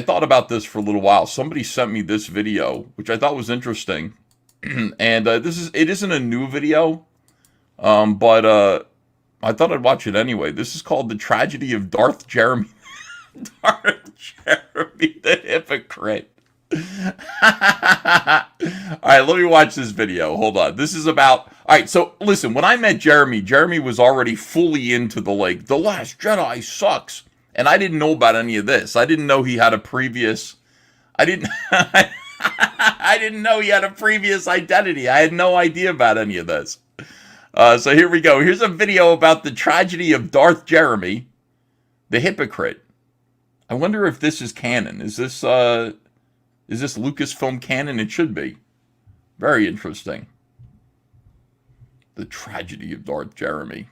I thought about this for a little while. Somebody sent me this video, which I thought was interesting, and it isn't a new video, but I thought I'd watch it anyway. This is called "The Tragedy of Darth Jeremy." Darth Jeremy the Hypocrite. All right, let me watch this video. Hold on. This is about. All right, so listen. When I met Jeremy, Jeremy was already fully into the Last Jedi sucks. And I didn't know about any of this. I didn't know he had a previous. I didn't. I didn't know he had a previous identity. I had no idea about any of this. So here we go. Here's a video about the tragedy of Darth Jeremy, the hypocrite. I wonder if this is canon. Is this Lucasfilm canon? It should be. Very interesting. The tragedy of Darth Jeremy.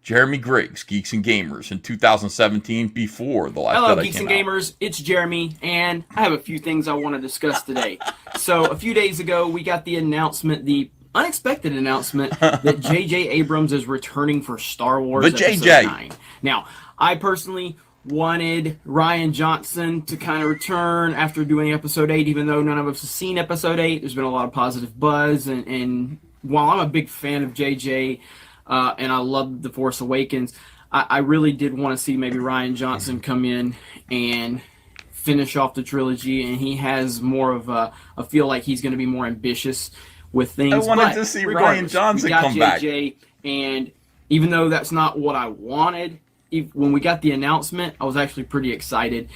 Jeremy Grigs, Geeks and Gamers, in 2017, before The Last Jedi came out. Hello, Geeks and Gamers. It's Jeremy, and I have a few things I want to discuss today. So, a few days ago, we got the announcement, the unexpected announcement, that J.J. Abrams is returning for Star Wars Episode 9. Now, I personally wanted Rian Johnson to kind of return after doing Episode 8, even though none of us have seen Episode 8. There's been a lot of positive buzz, and while I'm a big fan of J.J., and I love The Force Awakens, I really did want to see maybe Rian Johnson come in and finish off the trilogy, and he has more of a feel like he's going to be more ambitious with things. I wanted to see Rian Johnson come back. And even though that's not what I wanted, when we got the announcement, I was actually pretty excited.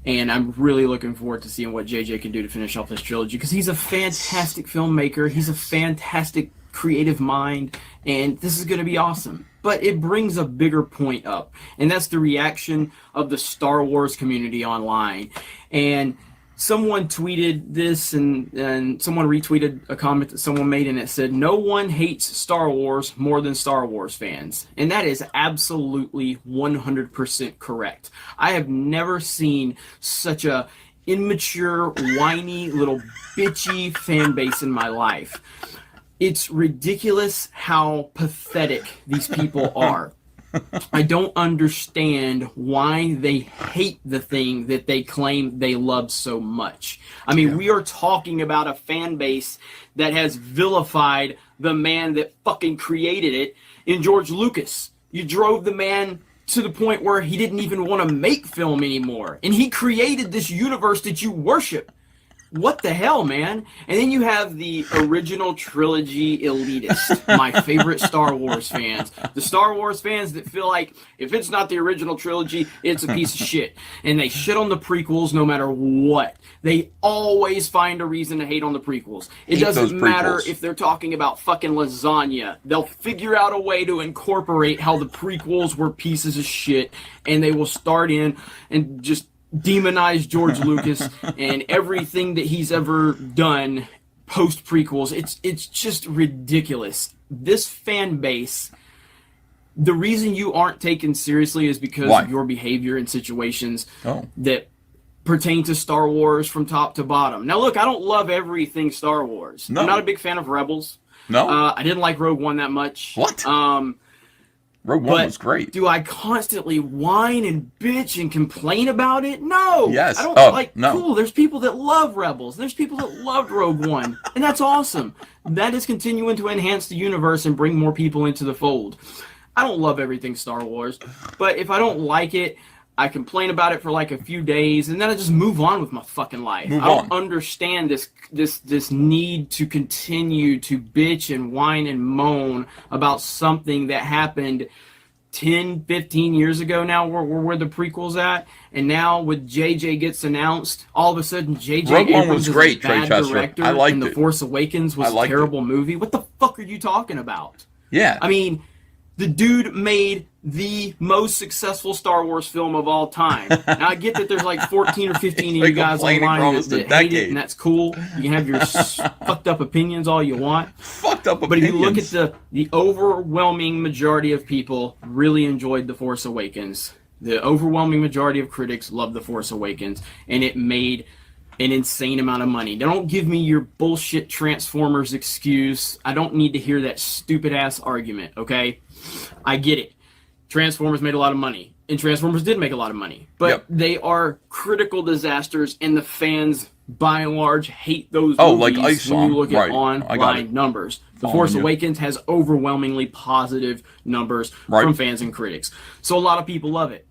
And I'm really looking forward to seeing what JJ can do to finish off this trilogy, because he's a fantastic filmmaker. He's a fantastic creative mind, and this is going to be awesome. But it brings a bigger point up, and that's the reaction of the Star Wars community online. And someone tweeted this, and someone retweeted a comment that someone made, and it said, "No one hates Star Wars more than Star Wars fans." And that is absolutely 100% correct. I have never seen such a immature, whiny, little bitchy fan base in my life. It's ridiculous how pathetic these people are. I don't understand why they hate the thing that they claim they love so much. I mean, we are talking about a fan base that has vilified the man that fucking created it in George Lucas. You drove the man to the point where he didn't even want to make film anymore. And he created this universe that you worship. What the hell, man? And then you have the original trilogy elitists, my favorite Star Wars fans. The Star Wars fans that feel like if it's not the original trilogy, it's a piece of shit. And they shit on the prequels no matter what. They always find a reason to hate on the prequels. It doesn't matter if they're talking about fucking lasagna. They'll figure out a way to incorporate how the prequels were pieces of shit, and they will start in and just demonize George Lucas and everything that he's ever done post prequels. It's just ridiculous. This fan base, the reason you aren't taken seriously is because of your behavior in situations that pertain to Star Wars from top to bottom. Now look, I don't love everything Star Wars. I'm not a big fan of Rebels. I didn't like Rogue One that much. Rogue One was great. Do I constantly whine and bitch and complain about it? No. Yes. I don't cool. There's people that love Rebels. There's people that loved Rogue One. And that's awesome. That is continuing to enhance the universe and bring more people into the fold. I don't love everything Star Wars. But if I don't like it, I complain about it for like a few days, and then I just move on with my fucking life. I don't understand this need to continue to bitch and whine and moan about something that happened 10, 15 years ago now, where the prequel's at. And now with JJ gets announced, all of a sudden JJ Abrams is a bad director, and The Force Awakens was a terrible movie. What the fuck are you talking about? Yeah. I mean, the dude made the most successful Star Wars film of all time. Now, I get that there's like 14 or 15 of you guys online that hate it, and that's cool. You can have your fucked up opinions all you want. But if you look at the overwhelming majority of people really enjoyed The Force Awakens. The overwhelming majority of critics loved The Force Awakens, and it made an insane amount of money. Don't give me your bullshit Transformers excuse. I don't need to hear that stupid ass argument, okay? I get it. Transformers made a lot of money. and Transformers did make a lot of money. But Yep. they are critical disasters, and the fans, by and large, hate those Oh, movies like Ice when you Song. look at Right. I got it. online numbers. The Following Force you. Awakens has overwhelmingly positive numbers Right. from fans and critics. So a lot of people love it.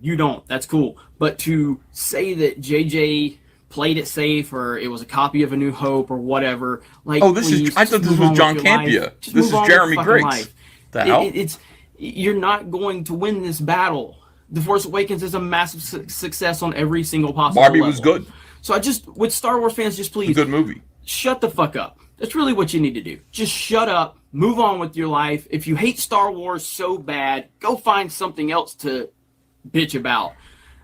You don't. That's cool. But to say that JJ played it safe, or it was a copy of A New Hope, or whatever, like, Oh, this is. please, I thought just this move was on John with your life. Campia. Just This move is on with Jeremy your fucking Grigs. life. The hell? You're not going to win this battle. The Force Awakens is a massive success on every single possible Barbie level. was good. So with Star Wars fans, just please, It's a good movie. shut the fuck up. That's really what you need to do. Just shut up, move on with your life. If you hate Star Wars so bad, go find something else to bitch about.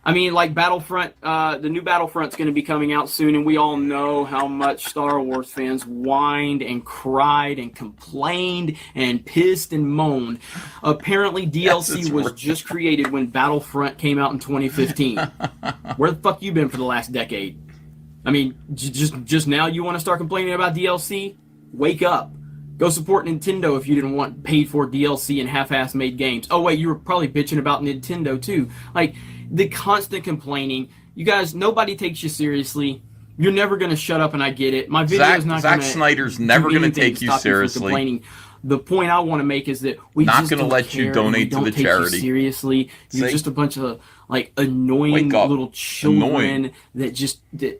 I mean, like Battlefront, the new Battlefront's going to be coming out soon, and we all know how much Star Wars fans whined and cried and complained and pissed and moaned. Apparently, DLC was just created when Battlefront came out in 2015. Where the fuck you been for the last decade? I mean, just now you want to start complaining about DLC? Wake up. Go support Nintendo if you didn't want paid-for DLC and half-ass made games. Oh, wait, you were probably bitching about Nintendo, too. Like, the constant complaining. You guys, nobody takes you seriously. You're never going to shut up, and I get it. My video is not going to... Zack Snyder's never going to take you seriously. Complaining. The point I want to make is that we not just going to don't let care, you donate we don't to the take charity. You seriously. You're See? just a bunch of like annoying little children that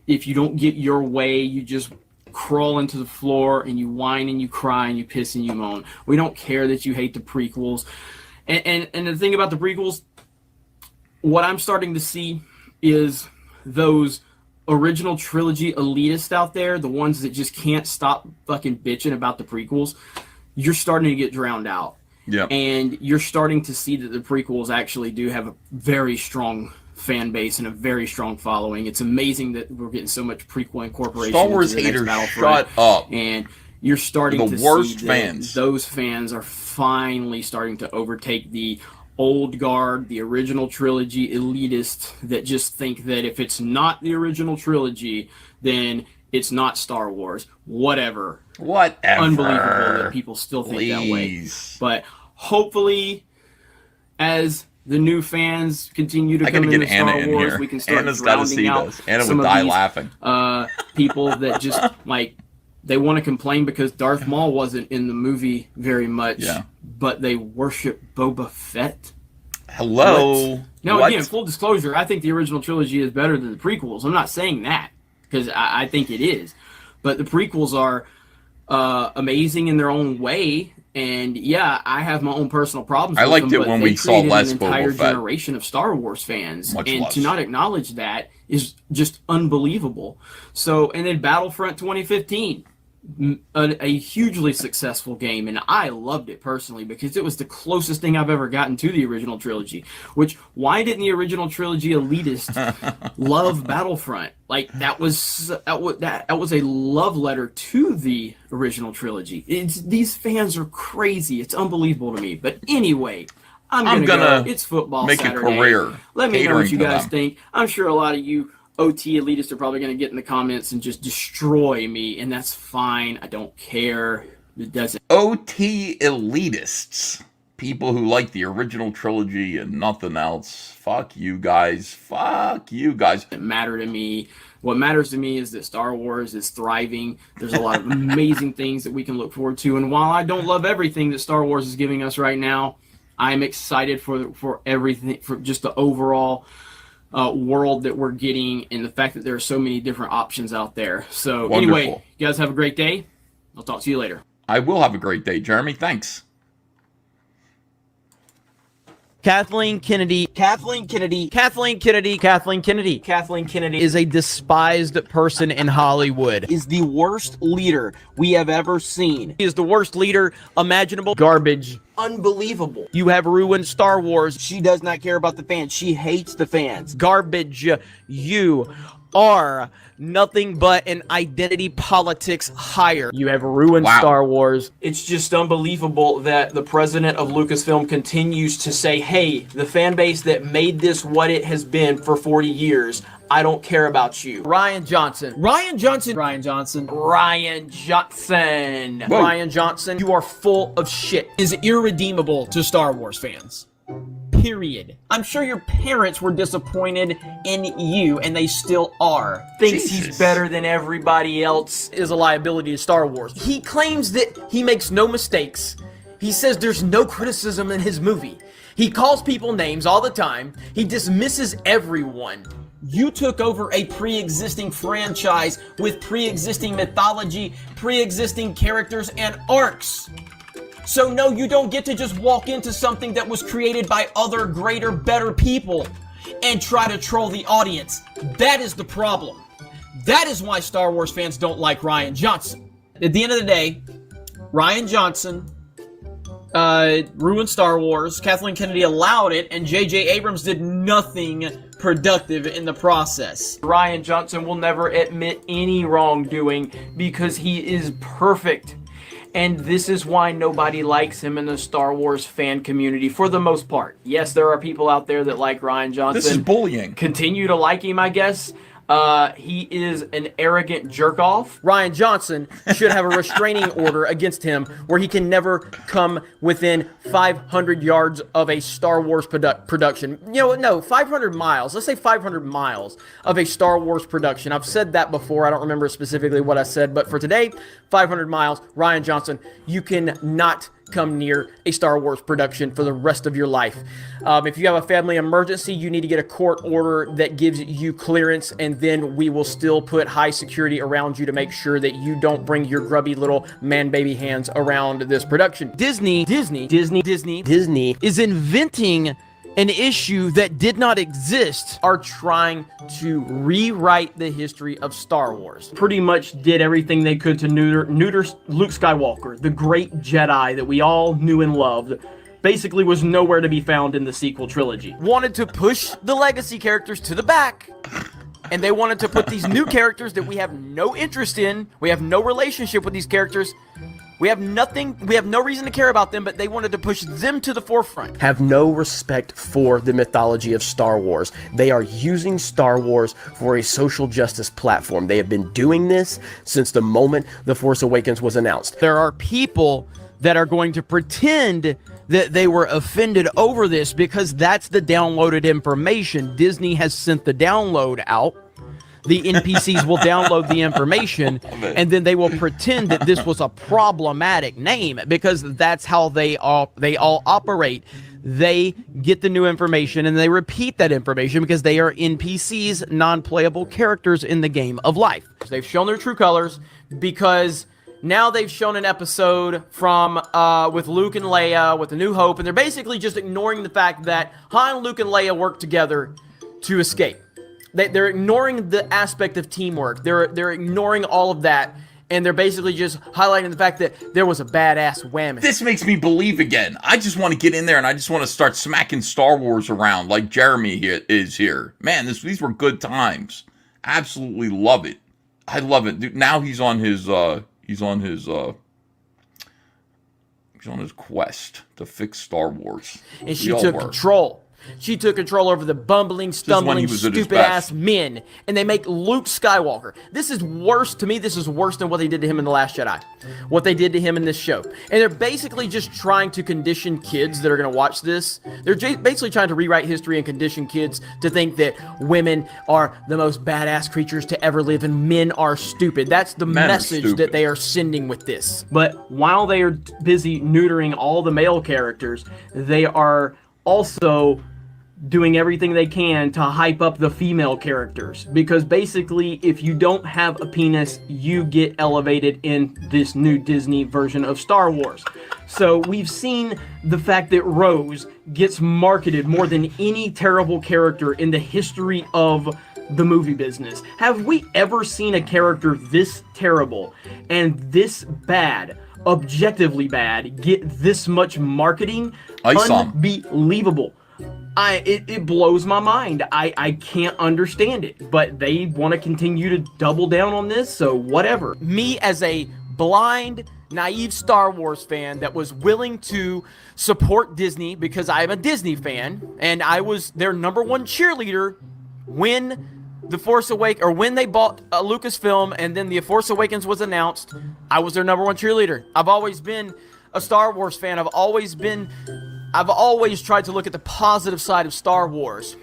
if you don't get your way, you just crawl into the floor and you whine and you cry and you piss and you moan. We don't care that you hate the prequels. And the thing about the prequels, what I'm starting to see is those original trilogy elitists out there, the ones that just can't stop fucking bitching about the prequels, you're starting to get drowned out. Yeah. And you're starting to see that the prequels actually do have a very strong fan base and a very strong following. It's amazing that we're getting so much prequel incorporation. Star Wars into the next haters, Battlefront. shut up. And you're starting The to worst see fans. that those fans are finally starting to overtake the old guard, the original trilogy elitists that just think that if it's not the original trilogy, then it's not Star Wars. Whatever. Unbelievable that people still think that way. But hopefully, as the new fans continue to come into Star Wars, we can start rounding out some of these people that just like they want to complain because Darth Maul wasn't in the movie very much, but they worship Boba Fett. Hello. What? Now, again, full disclosure, I think the original trilogy is better than the prequels. I'm not saying that because I think it is, but the prequels are amazing in their own way. And yeah, I have my own personal problems. I liked them, it when we saw less an entire Boba Fett. generation of Star Wars fans, Much and less. to not acknowledge that is just unbelievable. So, and then Battlefront 2015, a hugely successful game, and I loved it personally because it was the closest thing I've ever gotten to the original trilogy. Which, why didn't the original trilogy elitists love Battlefront? Like that was a love letter to the original trilogy. These fans are crazy. It's unbelievable to me. But anyway, I'm gonna go. It's football make Saturday. a career. Let me know what you guys them. think. I'm sure a lot of you OT elitists are probably going to get in the comments and just destroy me, and that's fine. I don't care. It doesn't. OT elitists. People who like the original trilogy and nothing else. Fuck you guys. Fuck you guys. Matter to me. What matters to me is that Star Wars is thriving. There's a lot of amazing things that we can look forward to. And while I don't love everything that Star Wars is giving us right now, I'm excited for everything, for just the overall world that we're getting and the fact that there are so many different options out there. So Anyway, you guys have a great day. I'll talk to you later. I will have a great day, Jeremy. Thanks. Kathleen Kennedy is a despised person in Hollywood. Is the worst leader we have ever seen. She is the worst leader imaginable. Garbage. Unbelievable. You have ruined Star Wars. She does not care about the fans. She hates the fans. Garbage. You are nothing but an identity politics hire. You have ruined Wow. Star Wars. It's just unbelievable that the president of Lucasfilm continues to say, hey, the fan base that made this what it has been for 40 years, I don't care about you. Ryan Johnson. Whoa. Ryan Johnson, you are full of shit. Is irredeemable to Star Wars fans. period. I'm sure your parents were disappointed in you, and they still are. Thinks Jesus. he's better than everybody else is a liability to Star Wars. He claims that he makes no mistakes. He says there's no criticism in his movie. He calls people names all the time. He dismisses everyone. You took over a pre-existing franchise with pre-existing mythology, pre-existing characters, and arcs. So no, you don't get to just walk into something that was created by other greater, better people and try to troll the audience. That is the problem. That is why Star Wars fans don't like Rian Johnson. At the end of the day, Rian Johnson ruined Star Wars, Kathleen Kennedy allowed it, and J.J. Abrams did nothing productive in the process. Rian Johnson will never admit any wrongdoing because he is perfect. And this is why nobody likes him in the Star Wars fan community for the most part. Yes, there are people out there that like Rian Johnson. This is bullying. Continue to like him, I guess. He is an arrogant jerk-off. Rian Johnson should have a restraining order against him where he can never come within 500 yards of a Star Wars production. You know, no, 500 miles. Let's say 500 miles of a Star Wars production. I've said that before. I don't remember specifically what I said, but for today, 500 miles. Rian Johnson, you cannot come near a Star Wars production for the rest of your life. If you have a family emergency, you need to get a court order that gives you clearance, and then we will still put high security around you to make sure that you don't bring your grubby little man-baby hands around this production. Disney is inventing an issue that did not exist, are trying to rewrite the history of Star Wars. Pretty much did everything they could to neuter Luke Skywalker, the great Jedi that we all knew and loved. Basically was nowhere to be found in the sequel trilogy. Wanted to push the legacy characters to the back, and they wanted to put these new characters that we have no interest in, we have no relationship with these characters, we have no reason to care about them, but they wanted to push them to the forefront. Have no respect for the mythology of Star Wars. They are using Star Wars for a social justice platform. They have been doing this since the moment The Force Awakens was announced. There are people that are going to pretend that they were offended over this because that's the downloaded information. Disney has sent the download out. The NPCs will download the information, and then they will pretend that this was a problematic name because that's how they all operate. They get the new information and they repeat that information because they are NPCs, non-playable characters in the game of life. They've shown their true colors because now they've shown an episode from with Luke and Leia with A New Hope, and they're basically just ignoring the fact that Han, Luke, and Leia work together to escape. They're ignoring the aspect of teamwork. They're ignoring all of that, and they're basically just highlighting the fact that there was a badass whammy. This makes me believe again. I just want to get in there and I just want to start smacking Star Wars around like Jeremy is here. Man, these were good times. Absolutely love it. I love it. Dude, now he's on his quest to fix Star Wars. And she took control. She took control over the bumbling, stumbling, stupid-ass men, and they make Luke Skywalker. This is worse, to me, this is worse than what they did to him in The Last Jedi. What they did to him in this show. And they're basically just trying to condition kids that are going to watch this. They're basically trying to rewrite history and condition kids to think that women are the most badass creatures to ever live and men are stupid. That's the message that they are sending with this. But while they are busy neutering all the male characters, they are also doing everything they can to hype up the female characters, because basically if you don't have a penis, you get elevated in this new Disney version of Star Wars. So we've seen the fact that Rose gets marketed more than any terrible character in the history of the movie business. Have we ever seen a character this terrible and this bad, objectively bad, get this much marketing? Unbelievable. It blows my mind. I can't understand it, but they want to continue to double down on this, so whatever. Me as a blind, naive Star Wars fan that was willing to support Disney because I'm a Disney fan, and I was their #1 cheerleader when The Force Awakens, or when they bought Lucasfilm and then The Force Awakens was announced, I was their #1 cheerleader. I've always been a Star Wars fan. I've always been I've always tried to look at the positive side of Star Wars,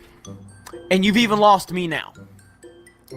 and you've even lost me now.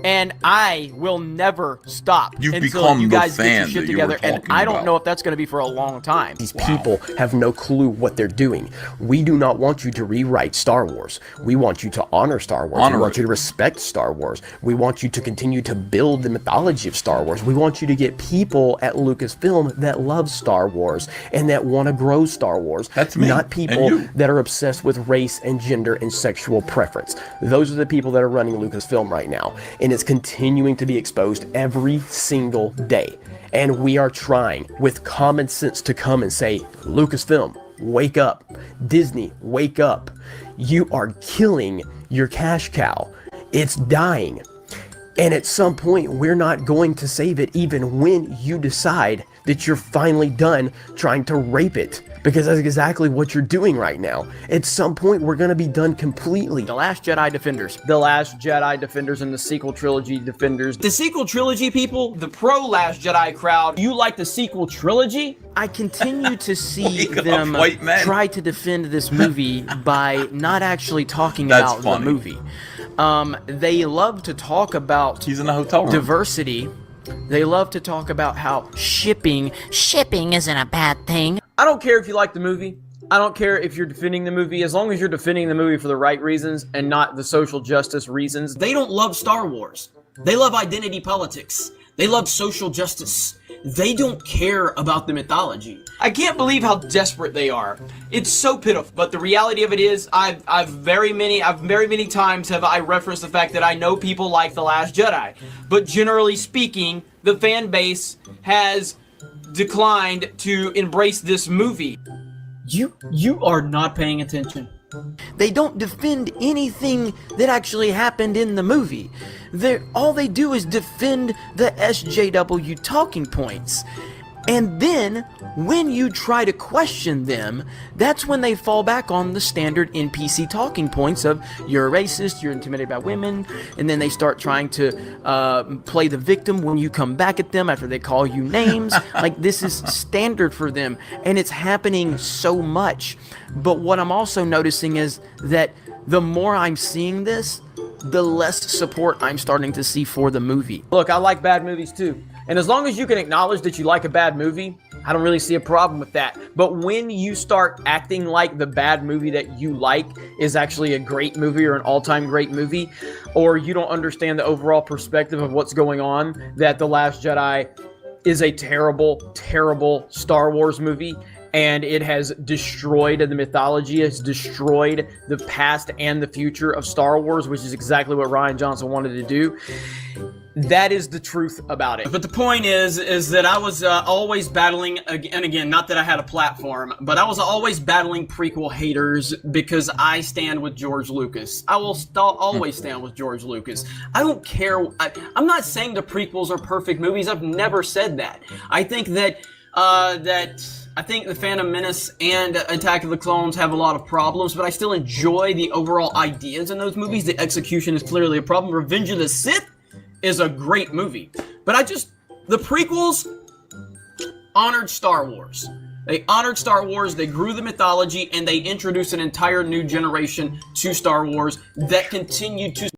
And I will never stop until you guys get your shit together, and I don't know if that's going to be for a long time. These people have no clue what they're doing. We do not want you to rewrite Star Wars. We want you to honor Star Wars. We want you to respect Star Wars. We want you to continue to build the mythology of Star Wars. We want you to get people at Lucasfilm that love Star Wars and that want to grow Star Wars. That's me. Not people that are obsessed with race and gender and sexual preference. Those are the people that are running Lucasfilm right now. And it's continuing to be exposed every single day. And we are trying with common sense to come and say, Lucasfilm, wake up. Disney, wake up. You are killing your cash cow. It's dying. And at some point, we're not going to save it even when you decide that you're finally done trying to rape it. Because that's exactly what you're doing right now. At some point, we're going to be done completely. The Last Jedi Defenders. The Last Jedi Defenders and the sequel trilogy Defenders. The sequel trilogy people, the pro Last Jedi crowd, you like the sequel trilogy? I continue to see them try to defend this movie by not actually talking about the movie. They love to talk about He's in a hotel room. Diversity. They love to talk about how shipping isn't a bad thing. I don't care if you like the movie. I don't care if you're defending the movie, as long as you're defending the movie for the right reasons and not the social justice reasons. They don't love Star Wars. They love identity politics. They love social justice. They don't care about the mythology. I can't believe how desperate they are. It's so pitiful. But the reality of it is, I've very many times have I referenced the fact that I know people like The Last Jedi. But generally speaking, the fan base has declined to embrace this movie. You are not paying attention. They don't defend anything that actually happened in the movie. All they do is defend the SJW talking points. And then, when you try to question them, that's when they fall back on the standard NPC talking points of, you're a racist, you're intimidated by women, and then they start trying to play the victim when you come back at them after they call you names. Like, this is standard for them, and it's happening so much. But what I'm also noticing is that the more I'm seeing this, the less support I'm starting to see for the movie. Look, I like bad movies too. And as long as you can acknowledge that you like a bad movie, I don't really see a problem with that. But when you start acting like the bad movie that you like is actually a great movie or an all-time great movie, or you don't understand the overall perspective of what's going on, that The Last Jedi is a terrible, terrible Star Wars movie, and it has destroyed the mythology, it's destroyed the past and the future of Star Wars, which is exactly what Rian Johnson wanted to do. That is the truth about it. But the point is that I was always battling, and again, not that I had a platform, but I was always battling prequel haters because I stand with George Lucas. I will always stand with George Lucas. I don't care. I'm not saying the prequels are perfect movies. I've never said that. I think that I think The Phantom Menace and Attack of the Clones have a lot of problems, but I still enjoy the overall ideas in those movies. The execution is clearly a problem. Revenge of the Sith is a great movie. But the prequels honored Star Wars. They honored Star Wars, they grew the mythology, and they introduced an entire new generation to Star Wars that continued to